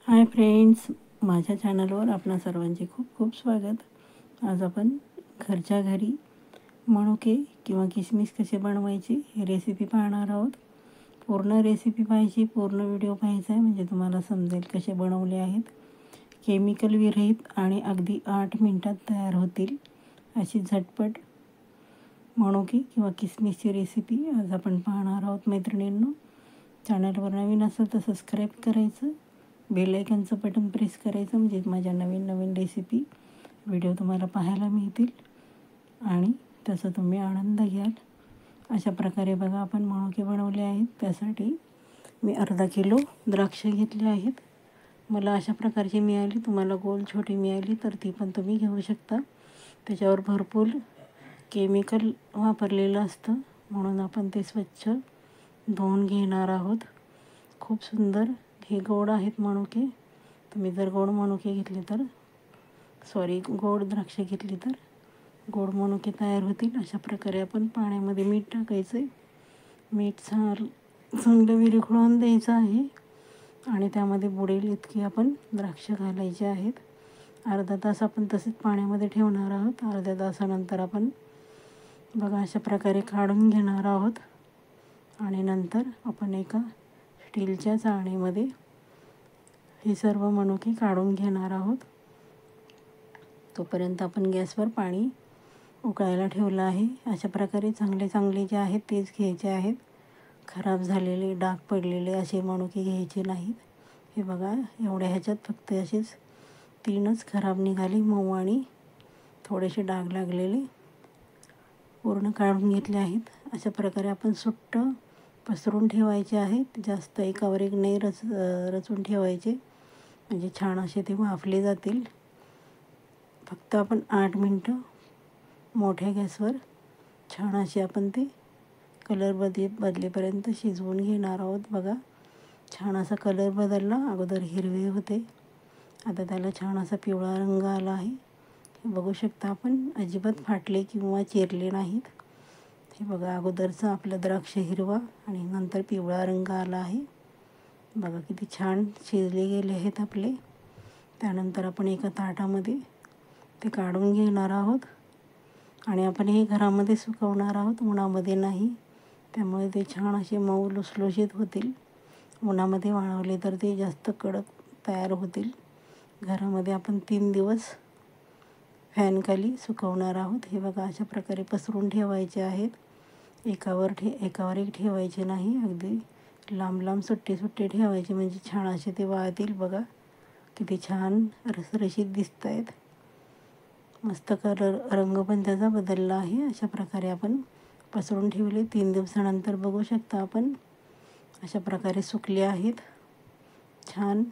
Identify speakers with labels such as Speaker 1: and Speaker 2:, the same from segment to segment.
Speaker 1: Hi friends, माझ्या चॅनलवर आपणा सर्वांचे खूप खूप स्वागत। आज आपण घरच्या घरी मनुके किंवा किसमिस कसे बनवायचे ही रेसिपी पाहणार आहोत। पूर्ण रेसिपी पाहायची, पूर्ण व्हिडिओ पाहायचा आहे म्हणजे तुम्हाला समजेल कसे बनवले आहेत। केमिकल विरहित आणि अगदी 8 मिनिटात तयार होतील अशी झटपट मनुके किंवा किसमिसची रेसिपी आज आपण पाहणार आहोत। मैत्रिणींनो, चॅनलवर नवीन असेल तर सबस्क्राईब करायचं, बेल आयकॉनचं बटन प्रेस करायचं म्हणजे माझ्या नवीन नवीन रेसिपी व्हिडिओ तुम्हाला पाहायला मिळतील आणि त्याचा तुम्ही आनंद घ्याल। अशा प्रकारे बघा आपण मनुके बनवले आहेत। त्यासाठी मी अर्धा किलो द्राक्ष घेतले आहेत। मला अशा प्रकारची मिळाली, तुम्हाला गोल छोटी मिळाली तर ती पण तुम्ही घेऊ शकता। त्याच्यावर भरपूर केमिकल वापरलेलं असतं म्हणून आपण ते स्वच्छ धुवून घेणार आहोत। खूप सुंदर हे गोड आहेत मनुके। तुम्ही जर गोड मनुके घेतले तर गोड द्राक्ष घेतली तर गोड मनुके तयार होतील। अशा प्रकारे आपण पाण्यामध्ये मीठ टाकायचं आहे। मीठ चांगलं विरघळून द्यायचं आहे आणि त्यामध्ये बुडेल इतकी आपण द्राक्ष घालायचे आहेत। अर्धा तास आपण तसेच पाण्यामध्ये ठेवणार आहोत। अर्ध्या तासानंतर आपण बघा अशा प्रकारे काढून घेणार आहोत आणि नंतर आपण एका स्टीलच्या चाळणीमध्ये हे सर्व मनुके काढून घेणार आहोत। तोपर्यंत आपण गॅसवर पाणी उकळायला ठेवलं आहे। अशा प्रकारे चांगले जे आहेत तेच घ्यायचे आहेत। खराब झालेले, डाग पडलेले असे मनुके घ्यायचे नाहीत। हे बघा एवढ्या ह्याच्यात फक्त असेच 3च खराब निघाले, मऊ आणि थोडेसे डाग लागलेले पूर्ण काढून घेतले आहेत। अशा प्रकारे आपण सुट्ट पसरून ठेवायचे आहेत। जास्त एकावर एक नाही रचून ठेवायचे म्हणजे छान असे ते वाफले जातील। फक्त आपण 8 मिनटं मोठ्या गॅसवर छान असे आपण ते कलर बदलेपर्यंत शिजवून घेणार आहोत। बघा छान असा कलर बदलला, अगोदर हिरवे होते आता त्याला छान असा पिवळा रंग आला आहे। हे बघू शकता आपण, अजिबात फाटले किंवा चिरले नाहीत। हे बघा अगोदरचं आपलं द्राक्ष हिरवा आणि नंतर पिवळा रंग आला आहे। बघा किती छान शिजले गेले आहेत आपले। त्यानंतर आपण एका ताटामध्ये ते काढून घेणार आहोत आणि आपण हे घरामध्ये सुकवणार आहोत, उन्हामध्ये नाही। त्यामुळे ते छान असे मऊ लुसलुशीत होतील। उन्हामध्ये वाळवले तर ते जास्त कडक तयार होतील। घरामध्ये आपण 3 दिवस फॅनखाली सुकवणार आहोत। हे बघा अशा प्रकारे पसरून ठेवायचे आहेत। एकावर एक ठेवायचे नाही, अगदी लांब लांब सुट्टे ठेवायचे म्हणजे छान असे ते वाळतील। बघा किती छान रसरशीत दिसत आहेत, मस्त रंग पण त्याचा बदलला आहे। अशा प्रकारे आपण पसरून ठेवले। 3 दिवसानंतर बघू शकता आपण अशा प्रकारे सुकले आहेत, छान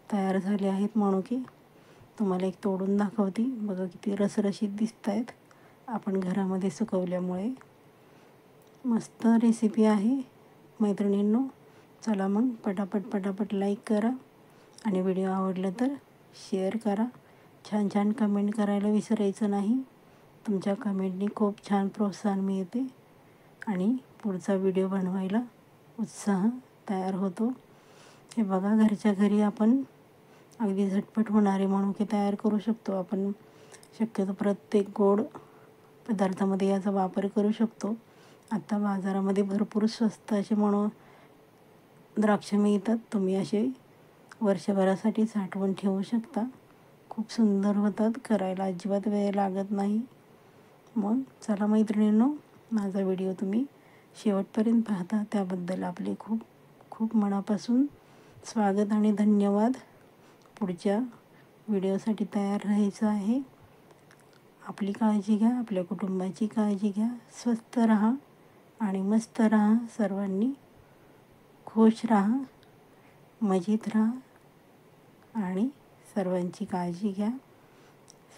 Speaker 1: तयार झाले आहेत मनुके। तुम्हाला एक तोडून दाखवते, बघा किती रसरशीत दिसत आहेत आपण घरामध्ये सुकवल्यामुळे। मस्त रेसिपी आहे मैत्रिणींनो। चला मग पटापट लाईक करा आणि व्हिडिओ आवडला तर शेअर करा। छान कमेंट करायला विसरायचं नाही। तुमच्या कमेंटनी खूप छान प्रोत्साहन मिळते आणि पुढचा व्हिडिओ बनवायला उत्साह तयार होतो। हे बघा घरच्या घरी आपण अगदी झटपट होणारे मनुके तयार करू शकतो। आपण शक्यतो प्रत्येक गोड पदार्थामध्ये याचा वापर करू शकतो। आता बाजारामध्ये भरपूर स्वस्त असे द्राक्ष मिळतात, तुम्ही असे वर्षभरासाठी साठवून ठेवू शकता। खूप सुंदर होतात, करायला अजिबात वेळ लागत नाही। मग चला मैत्रिणींनो, माझा व्हिडिओ तुम्ही शेवटपर्यंत पाहता त्याबद्दल आपले खूप खूप मनापासून स्वागत आणि धन्यवाद। पुढच्या व्हिडिओसाठी तयार राहायचं आहे। आपली काळजी घ्या, आपल्या कुटुंबाची काळजी घ्या, स्वस्थ राहा आणि मस्त राहा। सर्वांनी खुश राहा, मजेत राहा आणि सर्वांची काळजी घ्या।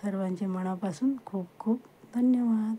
Speaker 1: सर्वांचे मनापासून खूप खूप धन्यवाद।